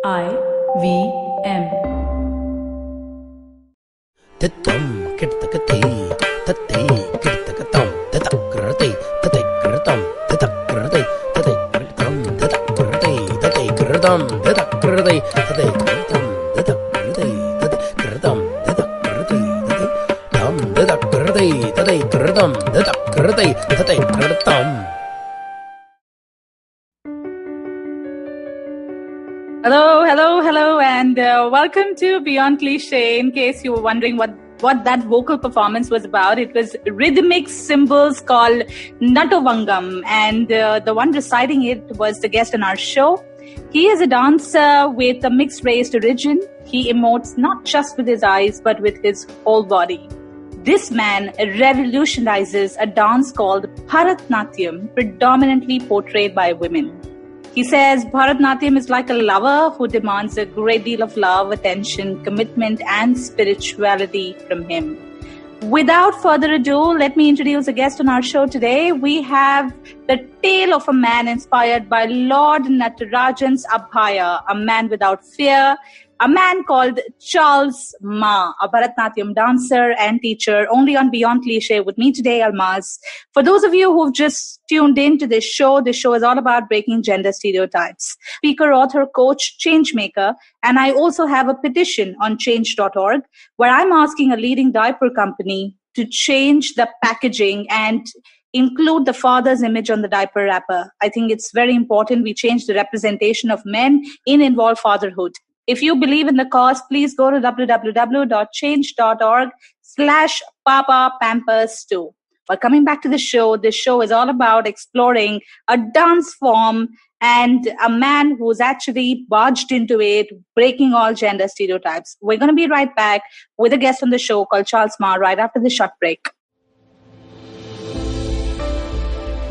IVM. Titam kirtakati tate kirtakatam tatakrate tatekratam tatakrate tatekratam tatakrate tatekratam tatakrate tatekratam tatakrate tatekratam tatakrate tatekratam tatakrate tatekratam tatakrate tatekratam. Hello, and welcome to Beyond Cliché. In case you were wondering what that vocal performance was about, it was rhythmic symbols called Natuvangam, and the one reciting it was the guest on our show. He is a dancer with a mixed race origin. He emotes not just with his eyes, but with his whole body. This man revolutionizes a dance called Bharatnatyam, predominantly portrayed by women. He says Bharatnatyam is like a lover who demands a great deal of love, attention, commitment, and spirituality from him. Without further ado, let me introduce a guest on our show today. We have the tale of a man inspired by Lord Natarajan's Abhaya, a man without fear, a man called Charles Ma, a Bharatnatyam dancer and teacher, only on Beyond Cliché with me today, Almas. For those of you who've just tuned into this show is all about breaking gender stereotypes. Speaker, author, coach, change maker, and I also have a petition on change.org where I'm asking a leading diaper company to change the packaging and include the father's image on the diaper wrapper. I think it's very important we change the representation of men in involved fatherhood. If you believe in the cause, please go to www.change.org/papapampers2. But coming back to the show, this show is all about exploring a dance form and a man who's actually barged into it, breaking all gender stereotypes. We're going to be right back with a guest on the show called Charles Ma right after the short break.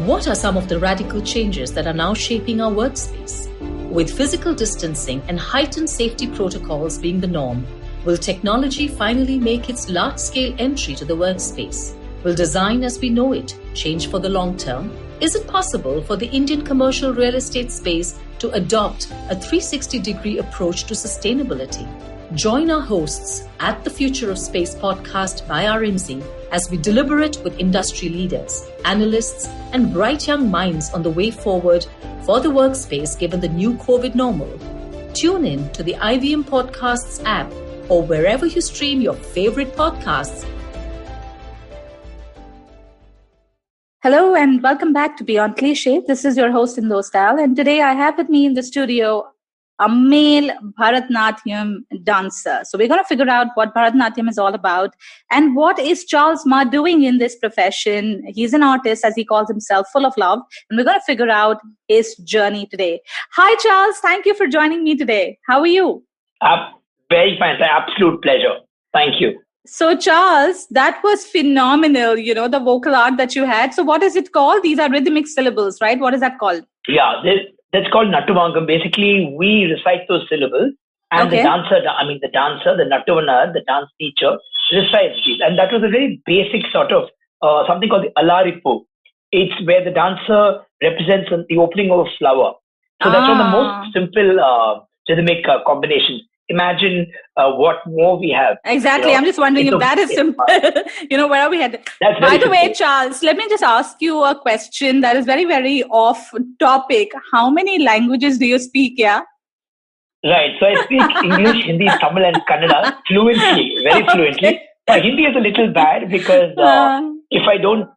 What are some of the radical changes that are now shaping our workspace? With physical distancing and heightened safety protocols being the norm, will technology finally make its large-scale entry to the workspace? Will design as we know it change for the long term? Is it possible for the Indian commercial real estate space to adopt a 360-degree approach to sustainability? Join our hosts at the Future of Space podcast by RMZ as we deliberate with industry leaders, analysts, and bright young minds on the way forward for the workspace given the new COVID normal. Tune in to the IVM Podcasts app or wherever you stream your favorite podcasts. Hello and welcome back to Beyond Cliché. This is your host in Style, and today I have with me in the studio a male Bharatnatyam dancer. So we're going to figure out what Bharatnatyam is all about and what is Charles Ma doing in this profession. He's an artist, as he calls himself, full of love, and we're going to figure out his journey today. Hi, Charles. Thank you for joining me today. How are you? Very fine. It's an absolute pleasure. Thank you. So, Charles, that was phenomenal, the vocal art that you had. So what is it called? These are rhythmic syllables, right? What is that called? Yeah, that's called Natuvangam. Basically, we recite those syllables and the dancer, the Natuvana, the dance teacher, recites these. And that was a very basic sort of something called the Alaripu. It's where the dancer represents the opening of a flower. So that's one of the most simple rhythmic combinations. Imagine what more we have. Exactly. I'm just wondering if that is simple. Where are we headed? By the way, Charles, let me just ask you a question that is very, very off topic. How many languages do you speak? Yeah. Right. So I speak English, Hindi, Tamil, and Kannada fluently, very fluently. Hindi is a little bad because if I don't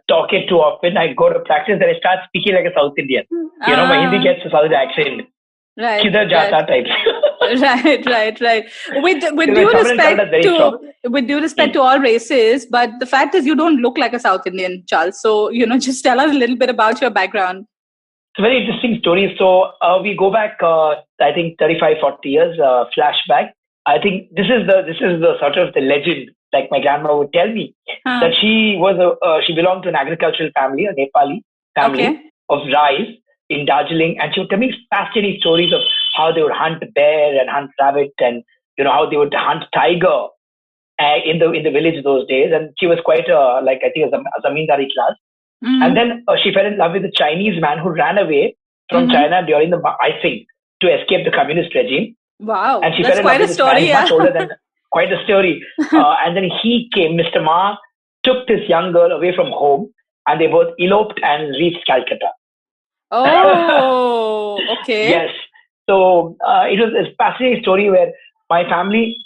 talk it too often, I go to practice and I start speaking like a South Indian. My Hindi gets a South accent. Right. Kidhar jata types. Right. With due respect to all races, but the fact is you don't look like a South Indian, Charles. So, just tell us a little bit about your background. It's a very interesting story. So we go back, I think 35, 40 years, flashback. I think this is the sort of the legend, like my grandma would tell me, that she belonged to an agricultural family, a Nepali family of rice in Darjeeling, and she would tell me fascinating stories of how they would hunt bear and hunt rabbit, and how they would hunt tiger in the village those days. And she was quite a zamindari class. Mm-hmm. And then she fell in love with a Chinese man who ran away from China during the to escape the communist regime. Wow, and she that's fell in quite love a with this man story. much older than quite a story. And then he came, Mr. Ma took this young girl away from home, and they both eloped and reached Calcutta. Oh, okay. Yes. So it was a fascinating story where my family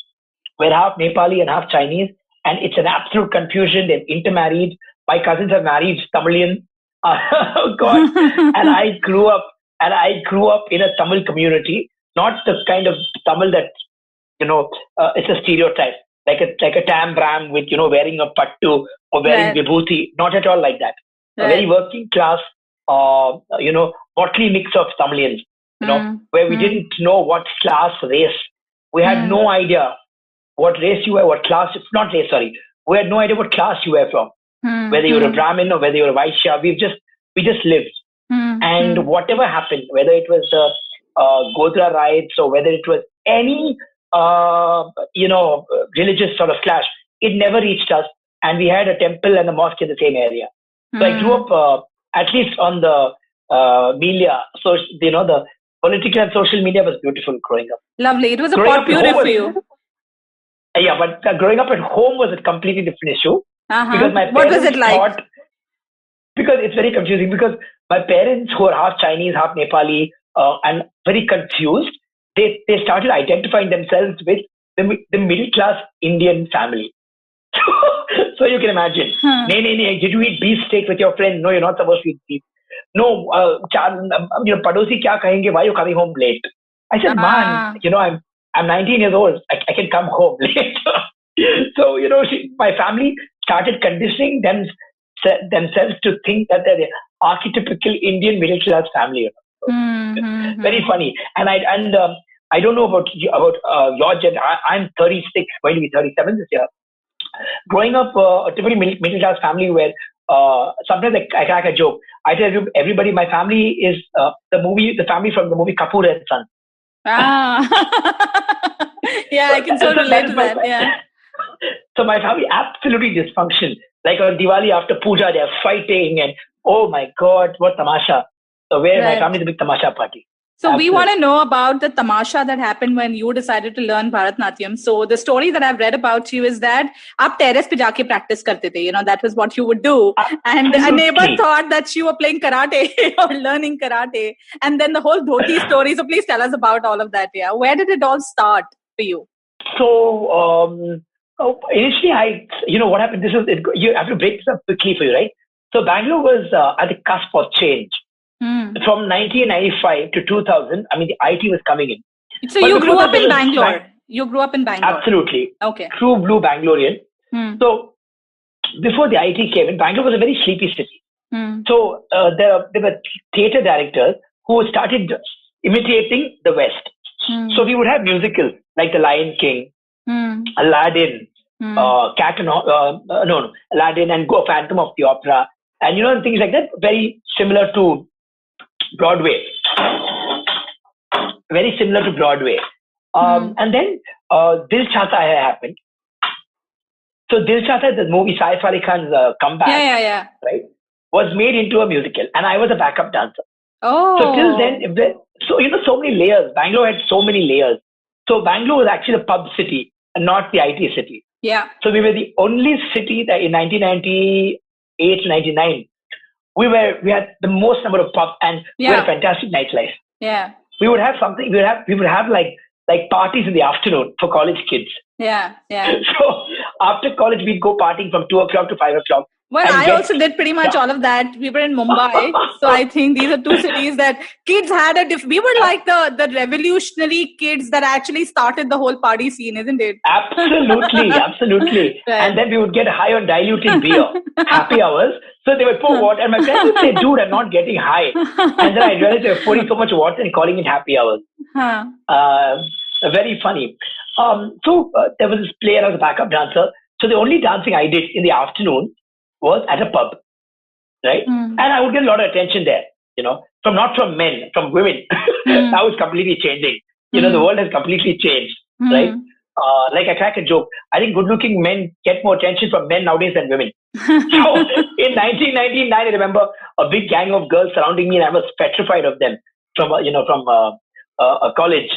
were half Nepali and half Chinese, and it's an absolute confusion. They've intermarried. My cousins are married Tamilian. Oh God! And I grew up in a Tamil community, not the kind of Tamil that it's a stereotype, like a tam bram with wearing a pattu or wearing vibhuti. Not at all like that. A very working class, motley mix of Tamilians. Where we didn't know what class, race. We had no idea what race you were, what class. Not race, sorry. We had no idea what class you were from. Whether you were a Brahmin or whether you were a Vaishya. We just lived. And whatever happened, whether it was the Godra riots or whether it was any religious sort of clash, it never reached us. And we had a temple and a mosque in the same area. So I grew up at least on the media. So the political and social media was beautiful growing up. Lovely. It was a pot puree for you. Yeah, but growing up at home was a completely different issue. Because my parents what was it like? Because it's very confusing. Because my parents, who are half Chinese, half Nepali, and very confused, they started identifying themselves with the middle class Indian family. So you can imagine. Nay, did you eat beef steak with your friend? No, you're not supposed to eat beef. No, padosi kya kahenge? Why are you coming home late? I said, man, I'm 19 years old. I can come home late. So, my family started conditioning themselves to think that they're the archetypical Indian middle class family. Very funny. And I don't know about your gen. I'm 36, going to be 37 this year. Growing up a typically middle class family where sometimes I crack a joke. I tell everybody my family is the family from the movie Kapoor and Son. Yeah, I can so relate to that. Yeah. So my family absolutely dysfunction. Like on Diwali after puja, they're fighting and oh my God, what tamasha. So my family is a big tamasha party. So we want to know about the tamasha that happened when you decided to learn Bharatnatyam. So the story that I've read about you is that aap terrace pe jaake practice karte the. That was what you would do. And a neighbor thought that you were playing karate or learning karate. And then the whole dhoti story. So please tell us about all of that. Yeah. Where did it all start for you? So initially, what happened? You have to break this up quickly for you, right? So Bangalore was at the cusp of change. From 1995 to 2000, the IT was coming in. So you grew up in Bangalore? You grew up in Bangalore? Absolutely. Okay. True blue Bangalorean. So before the IT came in, Bangalore was a very sleepy city. So there were theatre directors who started imitating the West. So we would have musicals like The Lion King, Aladdin, Aladdin and Go Phantom of the Opera, and things like that. Very similar to Broadway. Very similar to Broadway. And then Dil Chahta Hai happened. So Dil Chahta Hai, the movie Saif Ali Khan's comeback, right, was made into a musical, and I was a backup dancer. Oh. So till then, so many layers. Bangalore had so many layers. So Bangalore was actually a pub city and not the IT city. Yeah. So we were the only city that in 1998 to 99, we had the most number of pubs and we had a fantastic nightlife. Yeah. We would have something. We would have like parties in the afternoon for college kids. Yeah. So after college, we'd go partying from 2 o'clock to 5 o'clock. Well, I also did pretty much all of that. We were in Mumbai. So I think these are two cities that kids had we were like the revolutionary kids that actually started the whole party scene, isn't it? Absolutely. Right. And then we would get high on diluted beer, happy hours. So they would pour water. And my friends would say, dude, I'm not getting high. And then I realized they were pouring so much water and calling it happy hours. Very funny. So there was this player as a backup dancer. So the only dancing I did in the afternoon was at a pub, right? And I would get a lot of attention there, not from men, from women. Now it's completely changing. The world has completely changed, right? Like I crack a joke. I think good-looking men get more attention from men nowadays than women. So in 1999, I remember a big gang of girls surrounding me, and I was petrified of them from a college.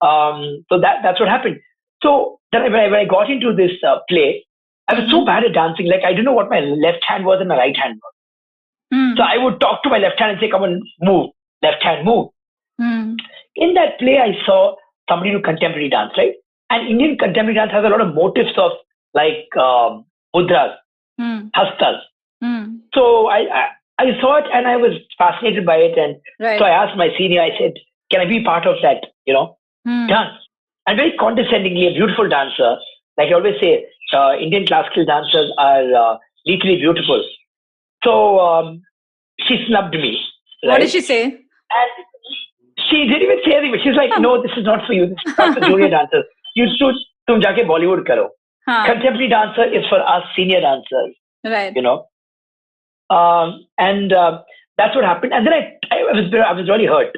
So that's what happened. So then when I got into this play, I was so bad at dancing. Like I didn't know what my left hand was and my right hand was. So I would talk to my left hand and say, "Come on, move, left hand, move." In that play, I saw somebody do contemporary dance, right? And Indian contemporary dance has a lot of motifs of like mudras, hastas. So I saw it and I was fascinated by it. And so I asked my senior, I said, "Can I be part of that, dance?" And very condescendingly, a beautiful dancer, like I always say, Indian classical dancers are literally beautiful. So she snubbed me. Right? What did she say? And she didn't even say anything. She's like, "No, this is not for you. This is not for junior dancers. You should tum jaake Bollywood karo. Contemporary dancer is for us senior dancers." Right. And that's what happened. And then I was really hurt.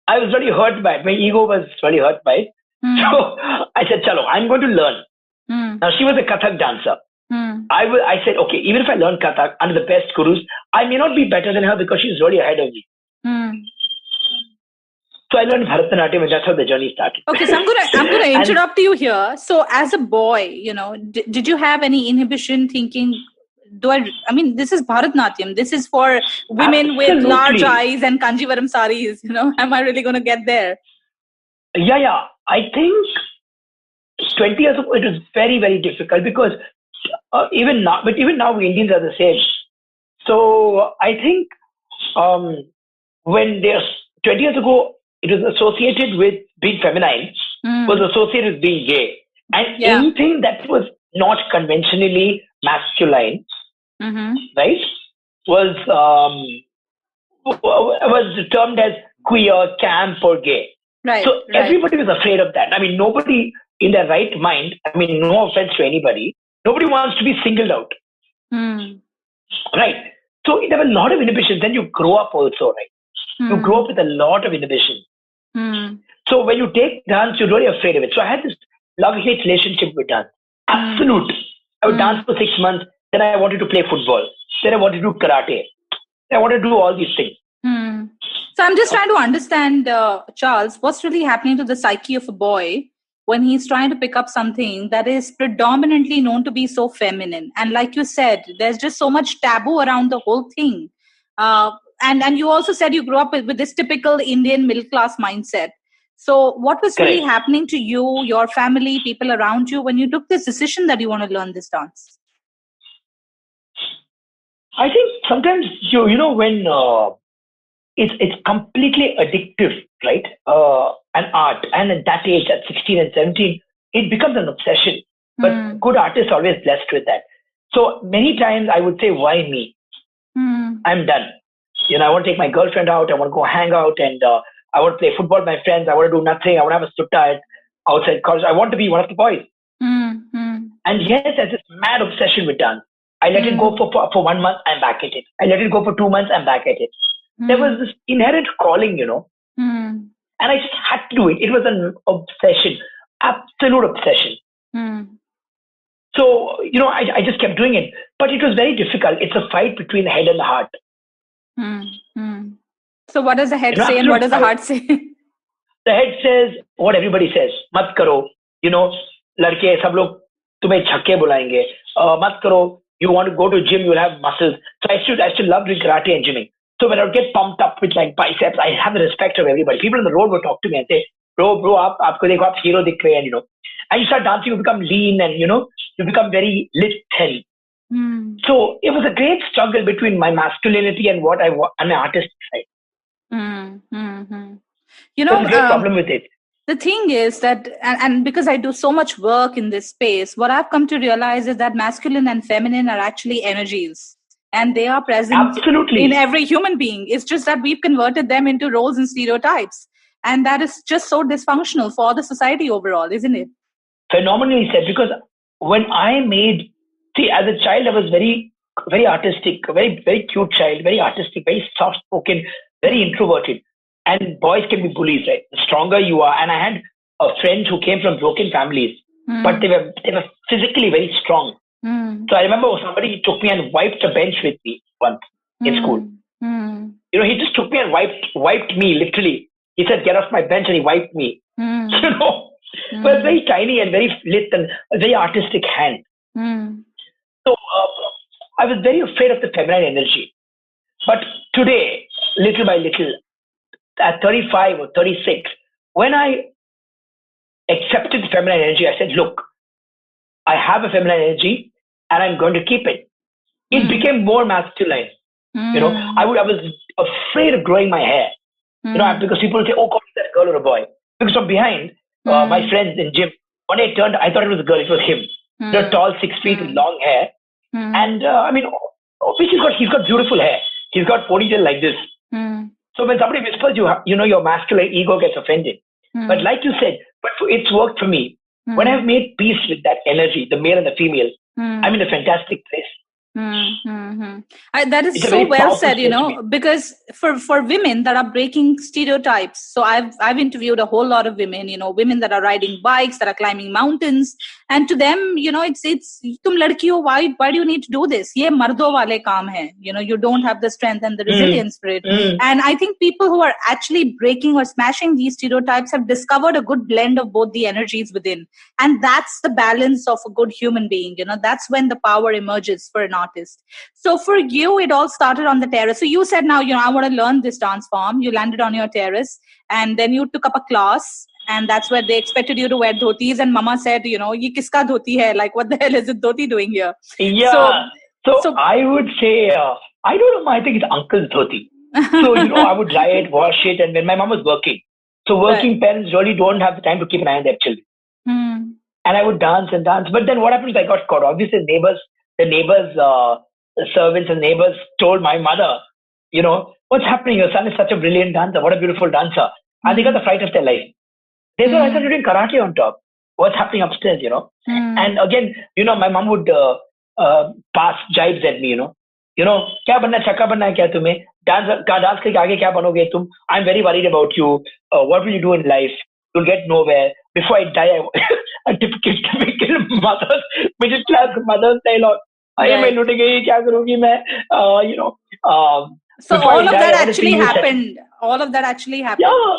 I was really hurt by it. My ego was really hurt by it. So I said, "Chalo, I'm going to learn." Now she was a Kathak dancer. I said, okay, even if I learn Kathak under the best gurus, I may not be better than her because she's really ahead of me. So I learned Bharatnatyam, and that's how the journey started. Okay, so I'm gonna interrupt you here. So as a boy, did you have any inhibition thinking, I mean, this is Bharatnatyam. This is for women with large eyes and Kanjivaram saris. Am I really going to get there? Yeah. I think 20 years ago, it was very, very difficult because even now we Indians are the same. So I think when there's 20 years ago, it was associated with being feminine, was associated with being gay. And anything that was not conventionally masculine, right, was termed as queer, camp, or gay. Right. So everybody was afraid of that. I mean, nobody in their right mind, I mean, no offense to anybody, nobody wants to be singled out. Right. So there were a lot of inhibitions. Then you grow up also, right? You grow up with a lot of inhibition. So when you take dance, you're really afraid of it. So I had this love-hate relationship with dance. Absolute. I would dance for 6 months. Then I wanted to play football. Then I wanted to do karate. I wanted to do all these things. So I'm just trying to understand, Charles, what's really happening to the psyche of a boy when he's trying to pick up something that is predominantly known to be so feminine. And like you said, there's just so much taboo around the whole thing. And you also said you grew up with this typical Indian middle-class mindset. So what was really happening to you, your family, people around you when you took this decision that you want to learn this dance? I think sometimes, when it's completely addictive, right? An art. And at that age, at 16 and 17, it becomes an obsession. But good artists are always blessed with that. So many times I would say, why me? I'm done. I want to take my girlfriend out. I want to go hang out and I want to play football with my friends. I want to do nothing. I want to have a sutta outside college. I want to be one of the boys. And yes, there's this mad obsession with dance. I let it go for 1 month. I'm back at it. I let it go for 2 months. I'm back at it. There was this inherent calling, and I just had to do it. It was an obsession, absolute obsession. So, I just kept doing it. But it was very difficult. It's a fight between the head and the heart. So what does the head say and what does the heart say? The head says what everybody says. Mat karo. Ladke, sab log tumhe chhakke bulayenge. Mat karo. You want to go to gym, you'll have muscles. So I still love doing karate and gymming. So when I would get pumped up with like biceps, I have the respect of everybody. People on the road would talk to me and say, bro, aapko dekho, aap hero dikh rahe hain, And you start dancing, you become lean and, you become very lit thin. So it was a great struggle between my masculinity and what I'm an artist side. There's a great problem with it. The thing is that, and because I do so much work in this space, what I've come to realize is that masculine and feminine are actually energies. And they are present in every human being. It's just that we've converted them into roles and stereotypes. And that is just so dysfunctional for the society overall, isn't it? Phenomenally said. Because when as a child, I was very, very artistic, very, very cute child, very artistic, very soft-spoken, very introverted. And boys can be bullies, right? The stronger you are. And I had friends who came from broken families, but they were physically very strong. So I remember somebody took me and wiped a bench with me once in school. He just took me and wiped me literally He said, get off my bench, and he wiped me. You know, but it's very tiny and very lit and a very artistic hand. So I was very afraid of the feminine energy. But today, little by little, at 35 or 36, when I accepted the feminine energy, I said, look, I have a feminine energy and I'm going to keep it. It became more masculine. You know, I was afraid of growing my hair. You know, because people would say, oh, God, is that a girl or a boy? Because from behind, my friends in gym, when I turned, I thought it was a girl, it was him. They're tall, 6 feet with long hair. And I mean, which he's got beautiful hair. He's got ponytail like this. So when somebody whispers, you know, your masculine ego gets offended. But like you said, it's worked for me. When I've made peace with that energy, the male and the female, I'm in a fantastic place. That is so well said, you know, because for women that are breaking stereotypes. So I've interviewed a whole lot of women, you know, women that are riding bikes, that are climbing mountains, and to them, you know, it's tum ladki ho, why do you need to do this? Ye mardo wale kaam hai. You know, you don't have the strength and the resilience for it. And I think people who are actually breaking or smashing these stereotypes have discovered a good blend of both the energies within, and that's the balance of a good human being. You know, that's when the power emerges for an artist. So for you, it all started on the terrace. So you said, now, you know, I want to learn this dance form. You landed on your terrace and then you took up a class, and that's where they expected you to wear dhotis, and mama said, you know, ye kiska dhoti hai? Like, what the hell is a dhoti doing here? Yeah. So I would say, I don't know, I think it's uncle's dhoti. So, you know, I would dry it, wash it, and when my mom was working. So working parents really don't have the time to keep an eye on their children. And I would dance and dance. But then what happened is I got caught. Obviously, the neighbors, servants and neighbors told my mother, you know, what's happening? Your son is such a brilliant dancer. What a beautiful dancer. And they got the fright of their life. They thought I started doing karate on top. What's happening upstairs, you know? And again, you know, my mom would pass jibes at me, you know, kya banna, chakka banna hai kya tumhe? Dance ke aage kya banoge tum? I'm very worried about you. What will you do in life? You'll get nowhere. Before I die, a typical middle class mother's dialogue. मैं लूटेगी क्या करूँगी मैं? You know. So all of that actually happened. All of that actually happened. Yeah.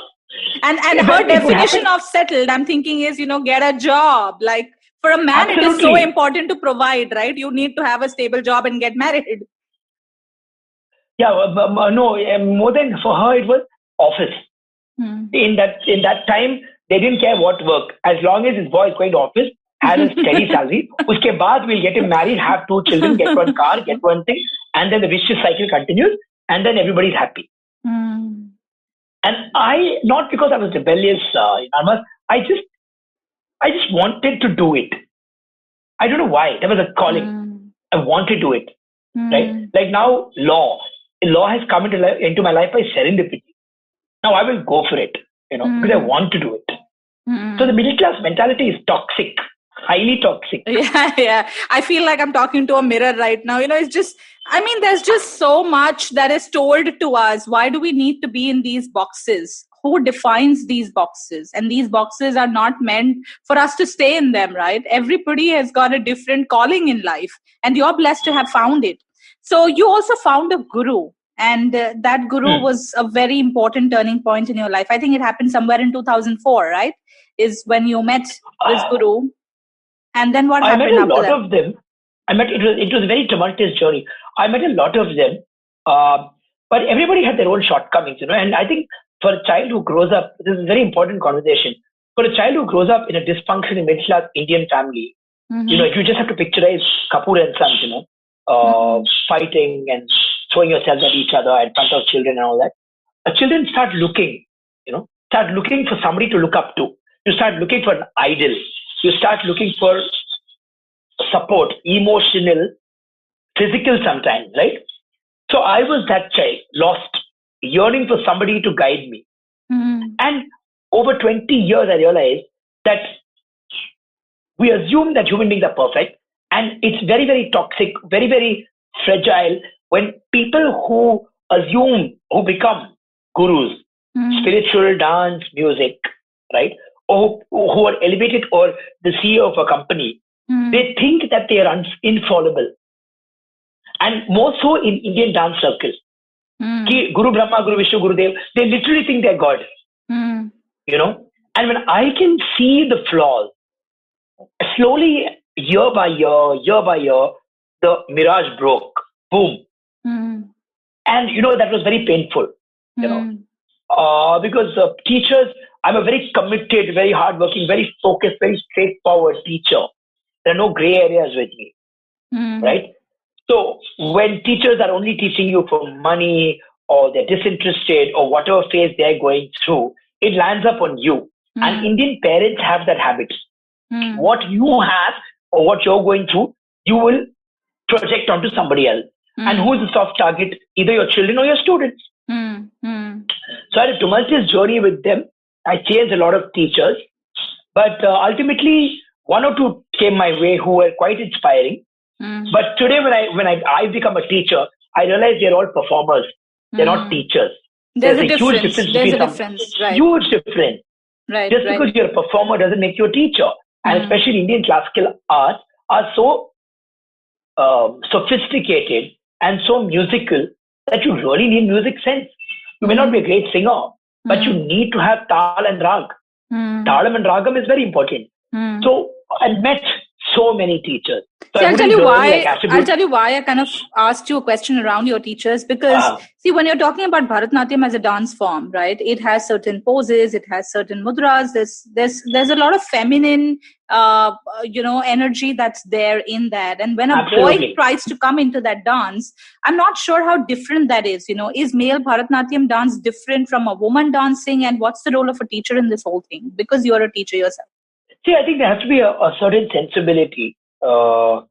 And her definition of settled, I'm thinking, is, you know, get a job. Like, for a man, it is so important to provide, right? You need to have a stable job and get married. Yeah, no, more than for her, it was office. In that time, they didn't care what work. As long as his boy is going to office, has a steady salary, uske baad we'll get him married, have 2 children, get 1 car, get 1 thing, and then the vicious cycle continues, and then everybody's happy. And I, not because I was rebellious, Almas, I just wanted to do it. I don't know why. There was a calling. I wanted to do it. Right? Like now, law has come into my life by serendipity. Now I will go for it, you know, because I want to do it. So the middle class mentality is toxic, highly toxic. Yeah. I feel like I'm talking to a mirror right now. You know, it's just, I mean, there's just so much that is told to us. Why do we need to be in these boxes? Who defines these boxes? And these boxes are not meant for us to stay in them, right? Everybody has got a different calling in life, and you're blessed to have found it. So you also found a guru. And that guru was a very important turning point in your life. I think it happened somewhere in 2004, right? Is when you met this guru. And then what happened after that? I met a lot of them. It was a very tumultuous journey. I met a lot of them. But everybody had their own shortcomings, you know. And I think for a child who grows up, this is a very important conversation. For a child who grows up in a dysfunctional middle-class Indian family, you know, you just have to picturize Kapoor and Sons, you know, fighting and throwing yourselves at each other in front of children and all that. Children start looking for somebody to look up to. You start looking for an idol. You start looking for support, emotional, physical sometimes, right? So I was that child, lost, yearning for somebody to guide me. And over 20 years, I realized that we assume that human beings are perfect, and it's very, very toxic, very, very fragile when people who become gurus, spiritual, dance, music, right? Or who are elevated, or the CEO of a company, they think that they are infallible. And more so in Indian dance circles. Ki Guru Brahma, Guru Vishnu, Guru Dev, they literally think they're God. You know, and when I can see the flaws, slowly, year by year, the mirage broke. Boom. And, you know, that was very painful, you know, because teachers, I'm a very committed, very hardworking, very focused, very straightforward teacher. There are no gray areas with me, right? So when teachers are only teaching you for money or they're disinterested or whatever phase they're going through, it lands up on you. And Indian parents have that habit. What you have or what you're going through, you will project onto somebody else. And who is the soft target? Either your children or your students. So I had a tumultuous journey with them. I changed a lot of teachers. But ultimately, one or two came my way who were quite inspiring. But today when I become a teacher, I realize they're all performers. They're not teachers. There's a huge difference. There's a difference. Right. Huge difference. Right. Just because you're a performer doesn't make you a teacher. And especially Indian classical arts are so sophisticated and so musical that you really need music sense. You may not be a great singer, but you need to have tal and rag. Talam and ragam is very important. So I met so many teachers. So I'll tell you why I kind of asked you a question around your teachers, because see, when you're talking about Bharatnatyam as a dance form, right, it has certain poses, it has certain mudras, there's a lot of feminine energy that's there in that. And when a boy tries to come into that dance, I'm not sure how different that is. You know, is male Bharatnatyam dance different from a woman dancing, and what's the role of a teacher in this whole thing? Because you're a teacher yourself. See, I think there has to be a certain sensibility, a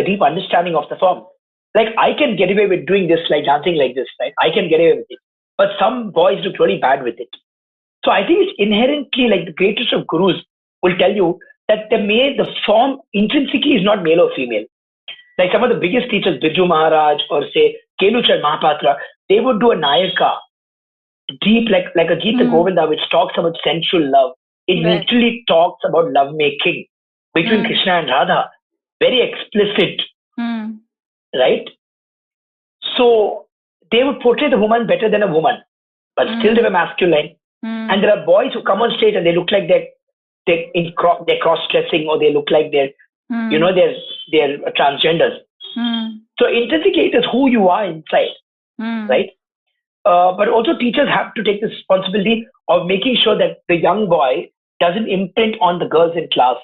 deep understanding of the form. Like, I can get away with doing this, like dancing like this, right? I can get away with it. But some boys look really bad with it. So I think it's inherently, like, the greatest of gurus will tell you that the form intrinsically is not male or female. Like some of the biggest teachers, Biju Maharaj or say Keluchar Mahapatra, they would do a Nayaka, deep, like a Gita Govinda, which talks about sensual love. It literally talks about lovemaking between Krishna and Radha. Very explicit, right? So they would portray the woman better than a woman, but still they were masculine. And there are boys who come on stage and they look like they're cross-dressing, or they look like they're transgenders. So intrinsically, it is who you are inside, right? But also teachers have to take the responsibility of making sure that the young boy doesn't imprint on the girls in class,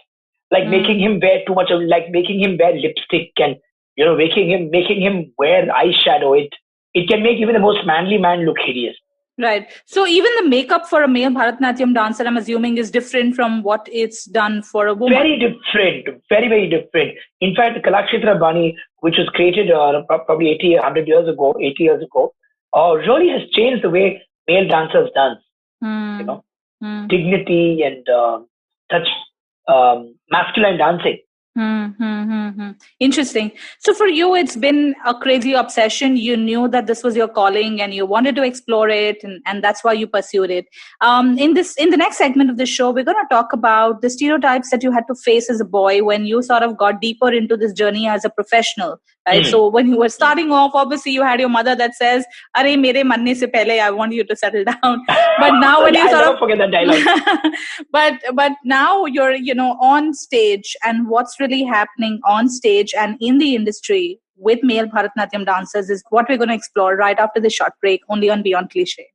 like making him wear too much of, like making him wear lipstick and, making him wear eyeshadow. It can make even the most manly man look hideous. Right. So even the makeup for a male Bharatnatyam dancer, I'm assuming, is different from what it's done for a woman. Very different. Very, very different. In fact, the Kalakshetra Bani, which was created probably 80 years ago, really has changed the way male dancers dance. Dignity and such masculine dancing. Interesting. So for you, it's been a crazy obsession. You knew that this was your calling and you wanted to explore it, and that's why you pursued it. In the next segment of the show, we're going to talk about the stereotypes that you had to face as a boy when you sort of got deeper into this journey as a professional. Right? So when you were starting off, obviously you had your mother that says, "Are mere manne se pehle, I want you to settle down." But now when you sort of forget that dialogue. but now you're on stage, and what's really happening on stage and in the industry with male Bharatnatyam dancers is what we're going to explore right after this short break, only on Beyond Cliché.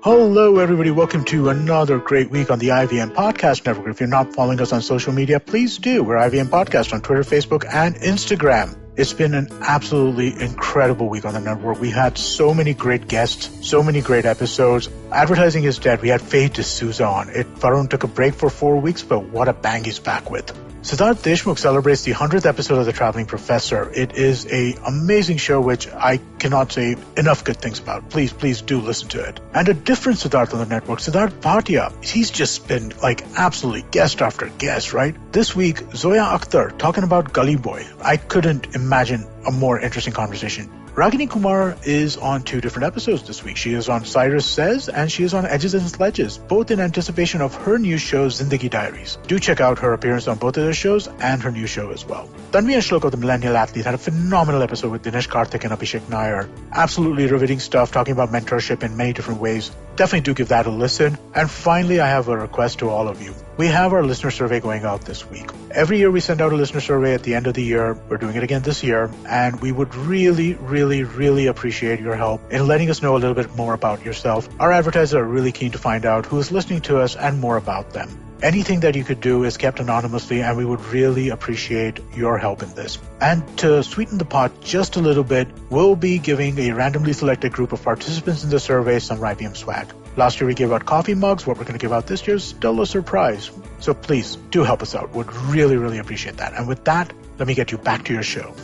Hello, everybody. Welcome to another great week on the IVM Podcast Network. If you're not following us on social media, please do. We're IVM Podcast on Twitter, Facebook, and Instagram. It's been an absolutely incredible week on the network. We had so many great guests, so many great episodes. Advertising is dead. We had Faye D'Souza on. Varun took a break for 4 weeks, but what a bang he's back with. Siddharth Deshmukh celebrates the 100th episode of The Traveling Professor. It is an amazing show which I cannot say enough good things about. Please do listen to it. And a different Siddharth on the network, Siddharth Bhatia. He's just been like absolutely guest after guest, right? This week, Zoya Akhtar talking about Gully Boy. I couldn't imagine a more interesting conversation. Ragini Kumar is on 2 different episodes this week. She is on Cyrus Says and she is on Edges and Sledges, both in anticipation of her new show, Zindagi Diaries. Do check out her appearance on both of those shows and her new show as well. Tanvi and Shlok of the Millennial Athlete had a phenomenal episode with Dinesh Karthik and Abhishek Nair. Absolutely riveting stuff, talking about mentorship in many different ways. definitely do give that a listen. And finally, I have a request to all of you. We have our listener survey going out this week. Every year we send out a listener survey at the end of the year. We're doing it again this year. And we would really, really, really appreciate your help in letting us know a little bit more about yourself. Our advertisers are really keen to find out who is listening to us and more about them. Anything that you could do is kept anonymously, and we would really appreciate your help in this. And to sweeten the pot just a little bit, we'll be giving a randomly selected group of participants in the survey some IBM swag. Last year we gave out coffee mugs. What we're going to give out this year is still a surprise. So please do help us out. Would really, really appreciate that. And with that, let me get you back to your show.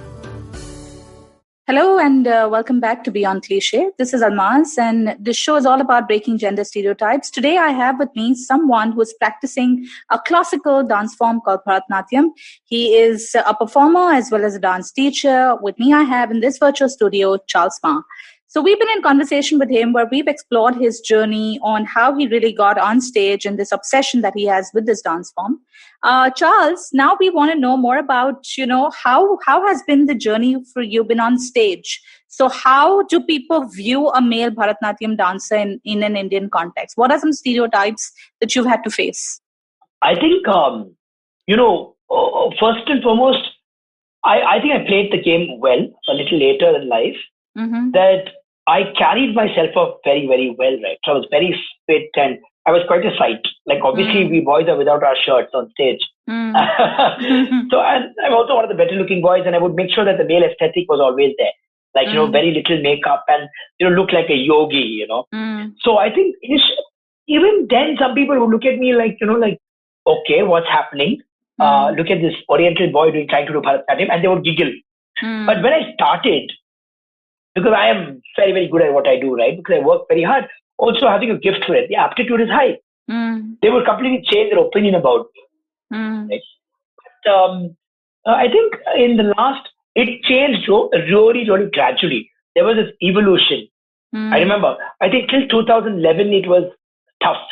Hello and welcome back to Beyond Cliché. This is Almas, and this show is all about breaking gender stereotypes. Today I have with me someone who is practicing a classical dance form called Bharatnatyam. He is a performer as well as a dance teacher. With me I have in this virtual studio, Charles Ma. So we've been in conversation with him where we've explored his journey on how he really got on stage and this obsession that he has with this dance form. Charles, now we want to know more about, how has been the journey for you been on stage? So how do people view a male Bharatnatyam dancer in an Indian context? What are some stereotypes that you've had to face? I think, first and foremost, I think I played the game well a little later in life. Mm-hmm. That I carried myself up very, very well, right? So I was very fit and I was quite a sight. Like, obviously, we boys are without our shirts on stage. So I'm also one of the better looking boys, and I would make sure that the male aesthetic was always there. Like, very little makeup and, look like a yogi, So I think even then, some people would look at me like, okay, what's happening? Look at this Oriental boy trying to do Bharatnatyam, and they would giggle. But when I started, because I am very, very good at what I do, right? Because I work very hard. Also having a gift for it. The aptitude is high. They would completely change their opinion about me. Right? But, I think in the last, it changed really, really gradually. There was this evolution. I remember, I think till 2011, it was tough.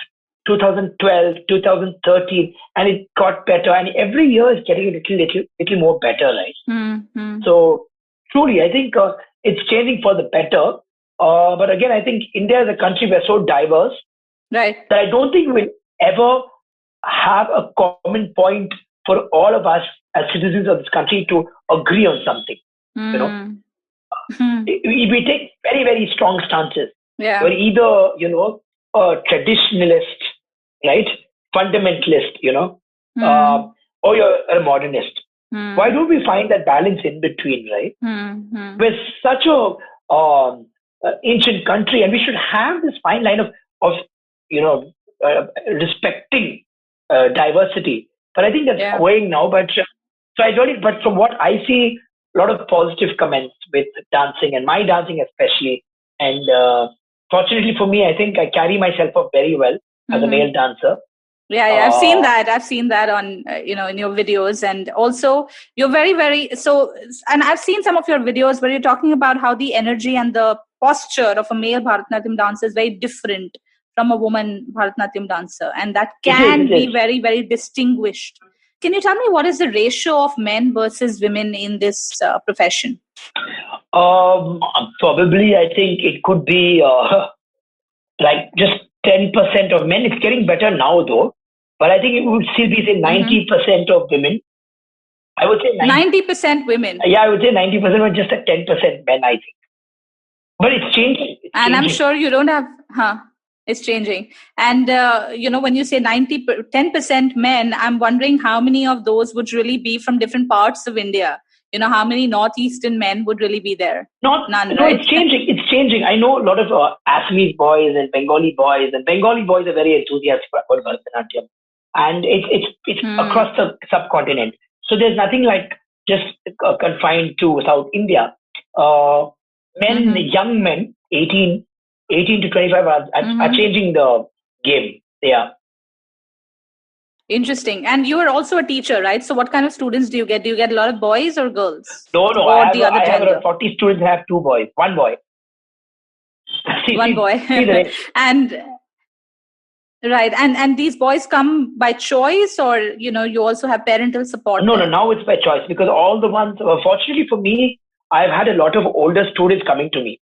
2012, 2013, and it got better. And every year is getting a little more better, right? So truly, I think it's changing for the better. But again, I think India as a country, we're so diverse, right, that I don't think we'll ever have a common point for all of us as citizens of this country to agree on something. We take very, very strong stances. Yeah. We're either, a traditionalist, right, fundamentalist, or you're a modernist. Why don't we find that balance in between, right? We're such a ancient country, and we should have this fine line of respecting diversity. But I think that's going now. But but from what I see, a lot of positive comments with dancing and my dancing especially. And fortunately for me, I think I carry myself up very well as a male dancer. Yeah, I've seen that. I've seen that on, in your videos. And also you're very, very, and I've seen some of your videos where you're talking about how the energy and the posture of a male Bharatnatyam dancer is very different from a woman Bharatnatyam dancer. And that can be very, very distinguished. Can you tell me what is the ratio of men versus women in this profession? Probably, I think it could be like just 10% of men. It's getting better now, though. But I think it would still be, say, 90% of women. I would say 90% women. Yeah, I would say 90%, but just at 10% men, I think. But it's changing. I'm sure you don't have... It's changing. And, when you say 10% men, I'm wondering how many of those would really be from different parts of India. How many Northeastern men would really be there? None, right? It's changing. It's changing. I know a lot of Assamese boys and Bengali boys are very enthusiastic about Bharatanatyam. And it's across the subcontinent. So there's nothing like just confined to South India. Young men, 18 to 25 are changing the game. Yeah. Interesting. And you are also a teacher, right? So what kind of students do you get? Do you get a lot of boys or girls? No. Or I have around 40 students. I have 2 boys. 1 boy. One boy. And right. And these boys come by choice, or, you also have parental support? No. Now it's by choice, because all the ones, fortunately for me, I've had a lot of older students coming to me.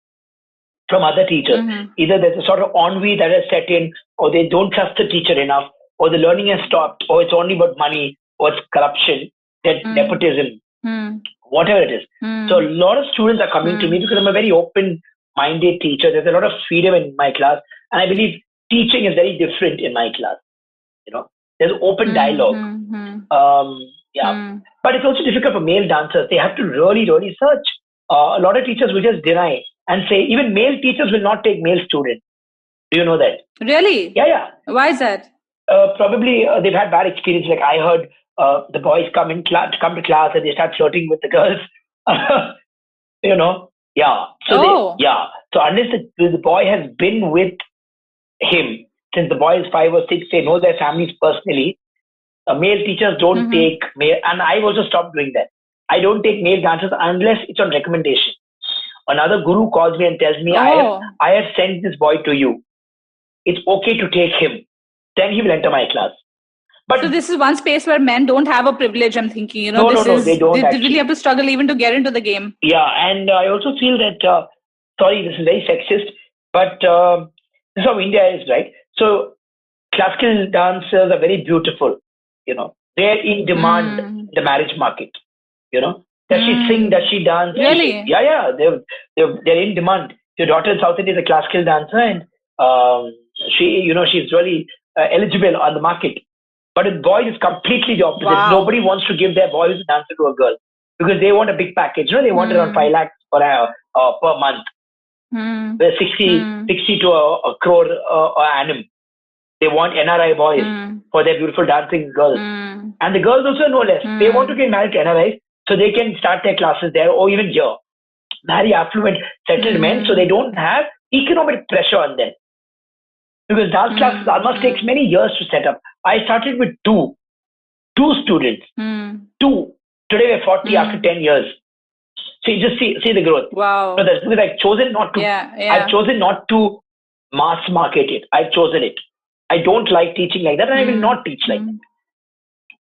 from other teachers. Either there's a sort of ennui that has set in, or they don't trust the teacher enough, or the learning has stopped, or it's only about money, or it's corruption, nepotism, whatever it is. So a lot of students are coming to me because I'm a very open-minded teacher. There's a lot of freedom in my class, and I believe teaching is very different in my class. There's open dialogue. But it's also difficult for male dancers. They have to really, really search. A lot of teachers will just deny and say even male teachers will not take male students. Do you know that? Really? Yeah. Why is that? Probably they've had bad experience. Like I heard the boys come to class and they start flirting with the girls. Yeah. So So unless the boy has been with him since the boy is 5 or 6, they know their families personally. Male teachers don't take male, and I've also stopped doing that. I don't take male dancers unless it's on recommendation. Another guru calls me and tells me, I have sent this boy to you. It's okay to take him. Then he will enter my class. But so this is one space where men don't have a privilege, I'm thinking. No, they don't. They really have to struggle even to get into the game. Yeah, and I also feel that, sorry, this is very sexist, but this is how India is, right? So classical dancers are very beautiful. They're in demand in the marriage market. Does she sing? Does she dance? Really? Yeah. They're in demand. Your daughter in South India is a classical dancer, and she's really eligible on the market. But with boys, it's completely the opposite. Wow. Nobody wants to give their boy who's a dancer to a girl because they want a big package. They want around 5 lakhs per month. 60 to a crore annum. They want NRI boys for their beautiful dancing girls. And the girls also no less. They want to get married to NRIs so they can start their classes there or even here. Marry affluent, settled men so they don't have economic pressure on them. Because dance classes almost takes many years to set up. I started with two students. 2. Today we're 40 after 10 years. So you just see the growth. Wow. So that's because I've chosen not to. I've chosen not to mass market it. I've chosen it. I don't like teaching like that, and I will not teach like that.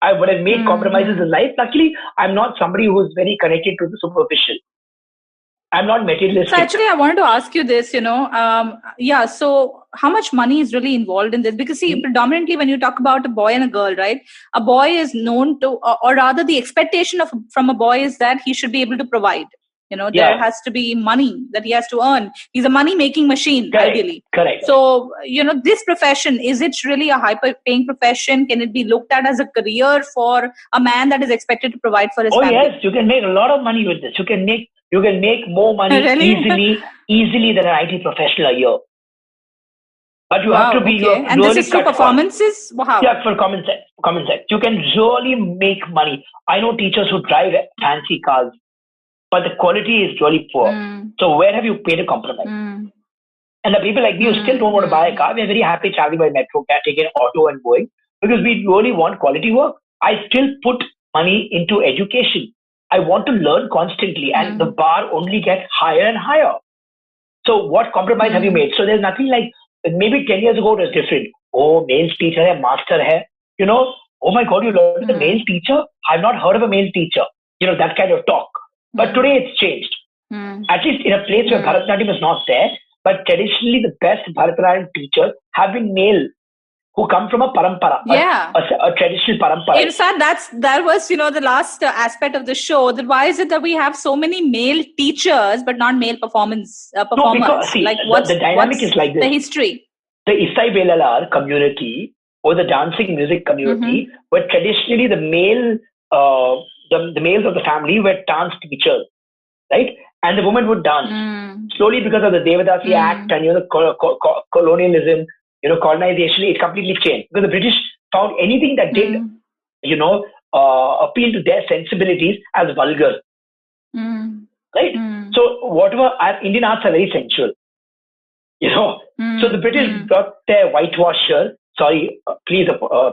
I would have made compromises in life. Luckily, I'm not somebody who's very connected to the superficial. I'm not materialistic. So actually, I wanted to ask you this, so how much money is really involved in this? Because see, predominantly when you talk about a boy and a girl, right? A boy is known to, or rather the expectation from a boy is that he should be able to provide. There has to be money that he has to earn. He's a money-making machine, ideally. Correct. So, this profession, is it really a high-paying profession? Can it be looked at as a career for a man that is expected to provide for his family? Oh, yes. You can make a lot of money with this. You can make more money easily than an IT professional a year. But you have to be and really this is through performances? Wow. Yeah, for common sense. You can really make money. I know teachers who drive fancy cars, but the quality is really poor. So where have you paid a compromise? And the people like me who still don't want to buy a car, we're very happy traveling by metro, taking an auto and going because we really want quality work. I still put money into education. I want to learn constantly and the bar only gets higher and higher. So what compromise have you made? So there's nothing like, maybe 10 years ago it was different. Oh, male teacher hai, master hai. Oh my God, you learned a male teacher? I've not heard of a male teacher. That kind of talk. But today it's changed. At least in a place where Bharatnatyam is not there, but traditionally the best Bharatnatyam teachers have been male who come from a parampara, a traditional parampara. In fact, that was the last aspect of the show. That why is it that we have so many male teachers but not male performers? No, because see, the dynamic is like this. The history. The Isai Velalar community or the dancing music community were traditionally the male. The males of the family were dance teachers, right? And the women would dance. Slowly, because of the Devadasi Act and the colonialism, colonization, it completely changed. Because the British found anything that did, appeal to their sensibilities as vulgar, right? So whatever Indian arts are very sensual, So the British brought their whitewasher. Sorry, please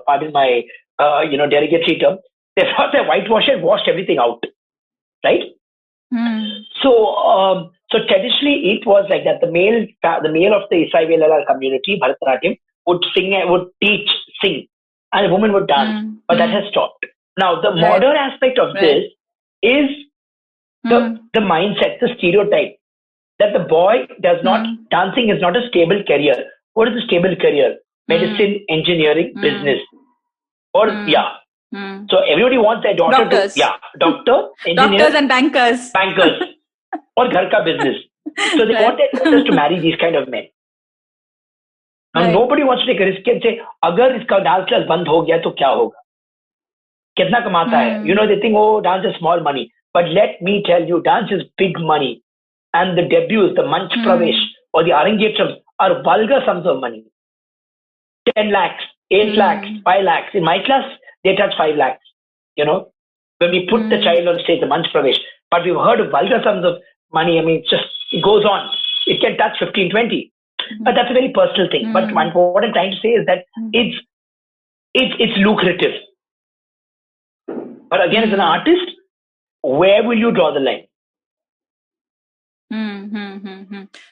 pardon my derogatory term. They brought their whitewasher and washed everything out, right? So traditionally it was like that. The male of the Isai Velalar community, Bharatnatyam, would sing, and the woman would dance. But that has stopped. Now the modern aspect of this is the mindset, the stereotype that the boy does not, dancing is not a stable career. What is a stable career? Medicine, engineering, business. Or, So everybody wants their daughter Doctors. Doctor, engineer. Doctors and bankers. Bankers. Or ghar ka business. So they want their daughters to marry these kind of men. Now nobody wants to take a risk and say, agar iska dance class band ho gaya, to kya hoga? Kitna kamata hai? You know, they think, oh, dance is small money. But let me tell you, dance is big money. And the debuts, the Manch Pravesh or the Arangetrams are vulgar sums of money. 10 lakhs, 8 lakhs, 5 lakhs. In my class, they touch 5 lakhs. You know, when we put the child on stage, the Manch Pravesh. But we've heard of vulgar sums of money. I mean, it goes on. It can touch 15, 20. But that's a very personal thing. But what I'm trying to say is that it's lucrative. But again, as an artist, where will you draw the line?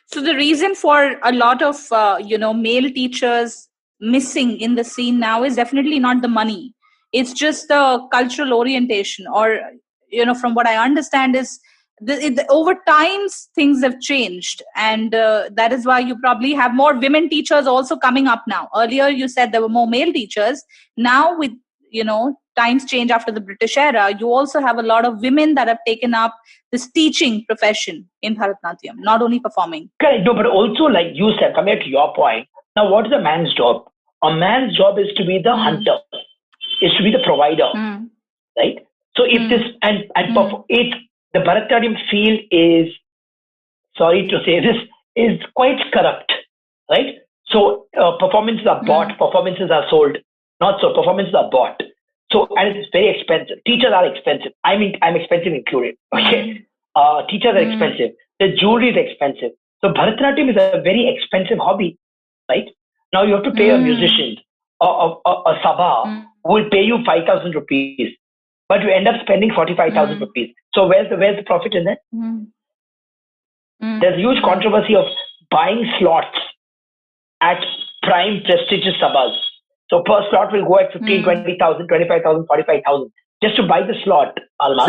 So the reason for a lot of male teachers missing in the scene now is definitely not the money. It's just the cultural orientation, or from what I understand is over times things have changed, and that is why you probably have more women teachers also coming up now. Earlier you said there were more male teachers. Now with times change after the British era, you also have a lot of women that have taken up this teaching profession in Bharatnatyam, not only performing. Correct. No, but also, like you said, coming to your point, now what is a man's job? A man's job is to be the hunter, is to be the provider, right? So if this, the Bharatnatyam field is, sorry to say this, is quite corrupt, right? So performances are bought, performances are sold, not so, performances are bought. So, and it's very expensive. Teachers are expensive. I mean, I'm expensive included. Okay. Teachers are expensive. The jewelry is expensive. So Bharatnatyam is a very expensive hobby, right? Now you have to pay a musician, a sabha, who will pay you 5,000 rupees, but you end up spending 45,000 rupees. So where's the profit in that? There's a huge controversy of buying slots at prime prestigious sabhas. So per slot will go at 15, 20,000, 25,000, 45,000 just to buy the slot, Almas.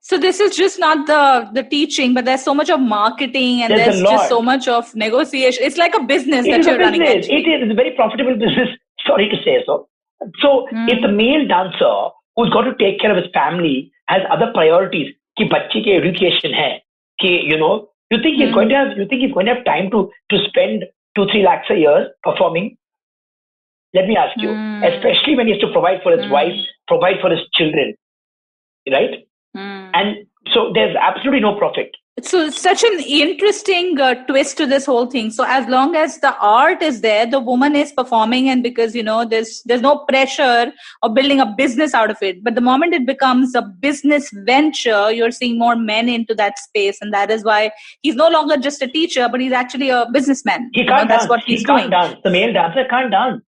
So this is just not the teaching, but there's so much of marketing and there's just so much of negotiation. It's like a business that you're running. It is. It's a very profitable business. Sorry to say so. So if the male dancer who's got to take care of his family has other priorities, ki bachchi ki education hai, ki you think he's going to have time to spend 2-3 lakhs a year performing? Let me ask you, especially when he has to provide for his wife, provide for his children, right? And so there's absolutely no profit. So it's such an interesting twist to this whole thing. So as long as the art is there, the woman is performing, and because there's no pressure of building a business out of it. But the moment it becomes a business venture, you're seeing more men into that space, and that is why he's no longer just a teacher, but he's actually a businessman. He can't dance. That's what he's doing. Can't dance. The male dancer can't dance.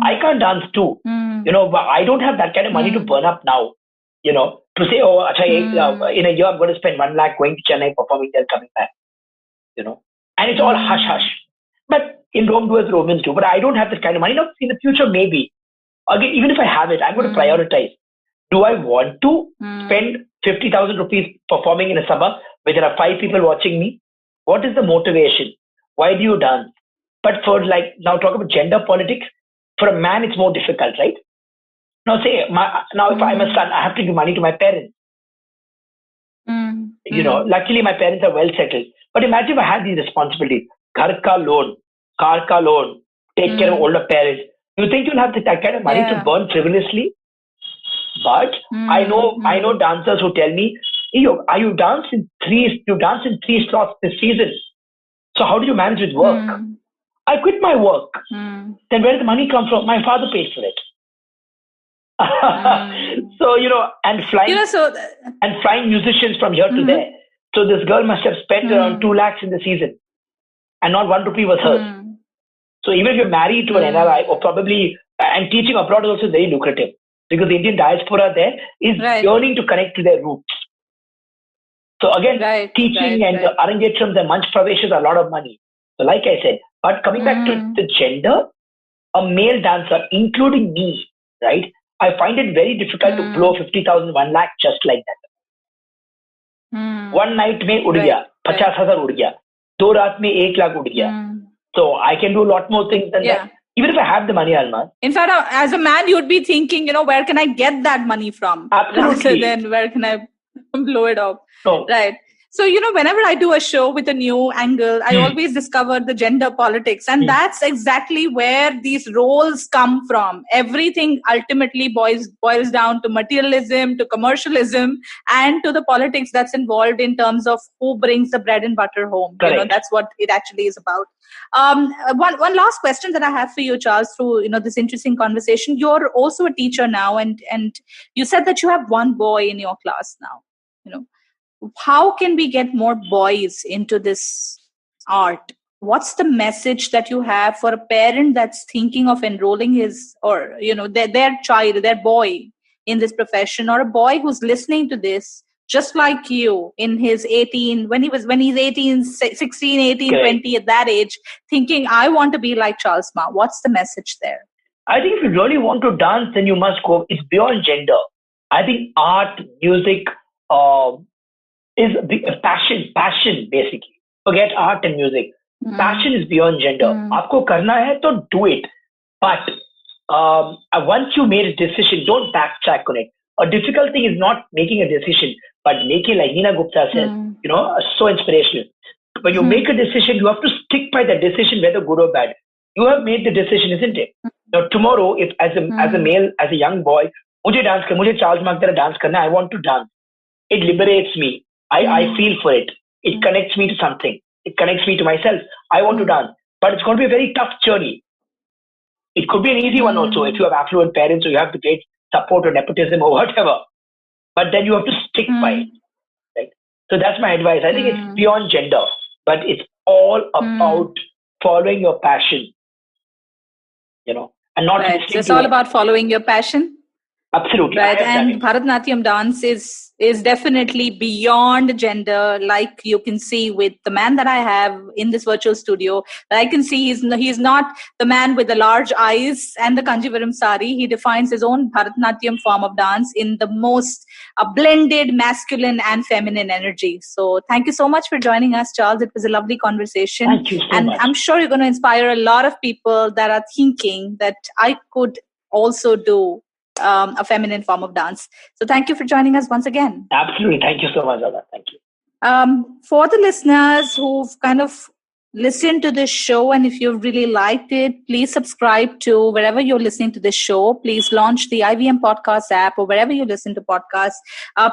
I can't dance too. But I don't have that kind of money to burn up now. To say, in a year I'm going to spend 1 lakh going to Chennai, performing there, coming back. And it's all hush hush. But in Rome do as Romans do. But I don't have this kind of money. Now, in the future, maybe. Again, even if I have it, I'm going to prioritize. Do I want to spend 50,000 rupees performing in a sabha where there are 5 people watching me? What is the motivation? Why do you dance? But for now talk about gender politics, for a man, it's more difficult, right? Now, if I'm a son, I have to give money to my parents. Luckily, my parents are well settled. But imagine if I had these responsibilities: ghar ka loan, car ka loan, take care of older parents. You think you'll have that kind of money to burn frivolously? But I know dancers who tell me, you dance in 3 slots this season. So how do you manage with work? I quit my work. Then where did the money come from? My father paid for it. So and flying musicians from here to there. So this girl must have spent around 2 lakhs in the season, and not 1 rupee was hers. So even if you're married to an NRI, or probably, and teaching abroad is also very lucrative, because the Indian diaspora there is yearning to connect to their roots. So again, teaching and Arangetrams and Manch Praveshas are a lot of money. So like I said, but coming back to the gender, a male dancer, including me, right? I find it very difficult to blow 50,000, 1 lakh just like that. One night mein ud gaya, 50,000 ud gaya. 2 raat mein 1 lakh ud gaya. So I can do a lot more things than that. Even if I have the money, Almas. In fact, as a man, you'd be thinking, where can I get that money from? Absolutely. Rather than where can I blow it off? No. Right. So, whenever I do a show with a new angle, I always discover the gender politics. And that's exactly where these roles come from. Everything ultimately boils down to materialism, to commercialism, and to the politics that's involved in terms of who brings the bread and butter home. Correct. That's what it actually is about. One last question that I have for you, Charles, through this interesting conversation. You're also a teacher now, and you said that you have one boy in your class now. How can we get more boys into this art? What's the message that you have for a parent that's thinking of enrolling his or their child, their boy in this profession, or a boy who's listening to this just like you in his 18, when he's 18, 16, 18, Correct. 20, at that age, thinking, I want to be like Charles Ma. What's the message there? I think if you really want to dance, then you must go. It's beyond gender. I think art, music, is passion basically. Forget art and music. Passion is beyond gender. Aapko karna hai to do it. But once you made a decision, don't backtrack on it. A difficult thing is not making a decision, but making, like Nina Gupta says, so inspirational. When you make a decision, you have to stick by that decision, whether good or bad. You have made the decision, isn't it? Now tomorrow, if as a male, as a young boy, mujhe Charles Mark tera dance karna, I want to dance. It liberates me. I feel for it. It connects me to something. It connects me to myself. I want to dance. But it's going to be a very tough journey. It could be an easy one also if you have affluent parents or you have the great support or nepotism or whatever. But then you have to stick by it. Right? So that's my advice. I think it's beyond gender. But it's all about following your passion. And not right. So it's all about following your passion. Absolutely. Right. And Bharatnatyam dance is definitely beyond gender, like you can see with the man that I have in this virtual studio. I can see he's not the man with the large eyes and the Kanjivaram sari. He defines his own Bharatnatyam form of dance in the most blended masculine and feminine energy. So thank you so much for joining us, Charles. It was a lovely conversation. Thank you so much. I'm sure you're going to inspire a lot of people that are thinking that I could also do a feminine form of dance. So thank you for joining us once again. Absolutely. Thank you so much, Ada. Thank you. For the listeners who've kind of listened to this show, and if you've really liked it, please subscribe to wherever you're listening to this show. Please launch the IVM Podcast app or wherever you listen to podcasts.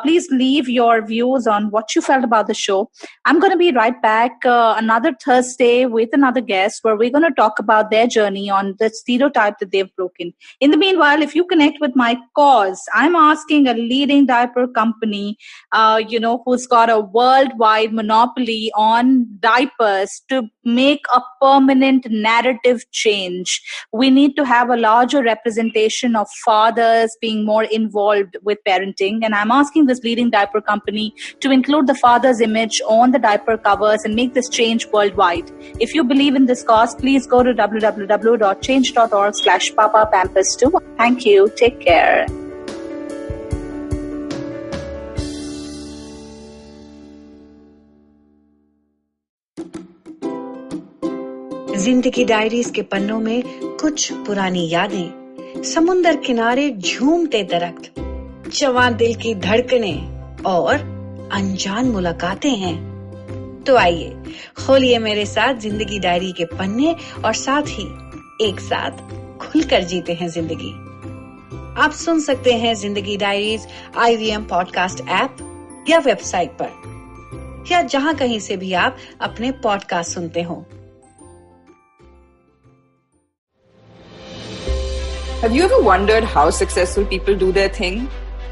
Please leave your views on what you felt about the show. I'm going to be right back another Thursday with another guest where we're going to talk about their journey on the stereotype that they've broken. In the meanwhile, if you connect with my cause, I'm asking a leading diaper company, who's got a worldwide monopoly on diapers to make a permanent narrative change. We need to have a larger representation of fathers being more involved with parenting. And I'm asking this leading diaper company to include the father's image on the diaper covers and make this change worldwide. If you believe in this cause, please go to www.change.org/PapaPampers2. Thank you. Take care. जिंदगी diaries के पन्नों में कुछ पुरानी यादें, समुंदर किनारे झूमते दरख्त, जवान दिल की धड़कनें और अनजान मुलाकातें हैं। तो आइए खोलिए मेरे साथ जिंदगी डायरी के पन्ने और साथ ही एक साथ खुलकर जीते हैं जिंदगी। आप सुन सकते हैं जिंदगी डायरीज IVM पॉडकास्ट ऐप या वेबसाइट पर, या जहां कहीं से भी आप अपने पॉडकास्ट सुनते हो। Have you ever wondered how successful people do their thing?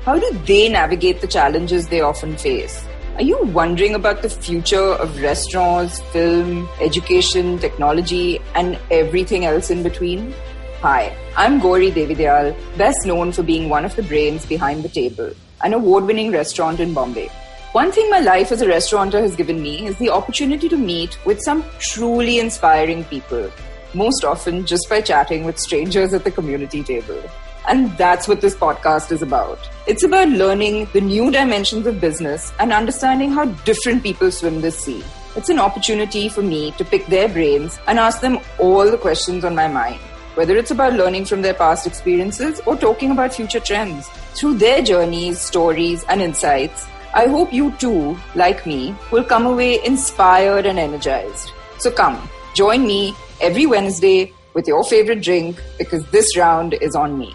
How do they navigate the challenges they often face? Are you wondering about the future of restaurants, film, education, technology, and everything else in between? Hi, I'm Gauri Devidyal, best known for being one of the brains behind The Table, an award-winning restaurant in Bombay. One thing my life as a restaurateur has given me is the opportunity to meet with some truly inspiring people. Most often just by chatting with strangers at the community table. And that's what this podcast is about. It's about learning the new dimensions of business and understanding how different people swim this sea. It's an opportunity for me to pick their brains and ask them all the questions on my mind, whether it's about learning from their past experiences or talking about future trends. Through their journeys, stories, and insights, I hope you too, like me, will come away inspired and energized. So come, join me every Wednesday with your favorite drink, because this round is on me.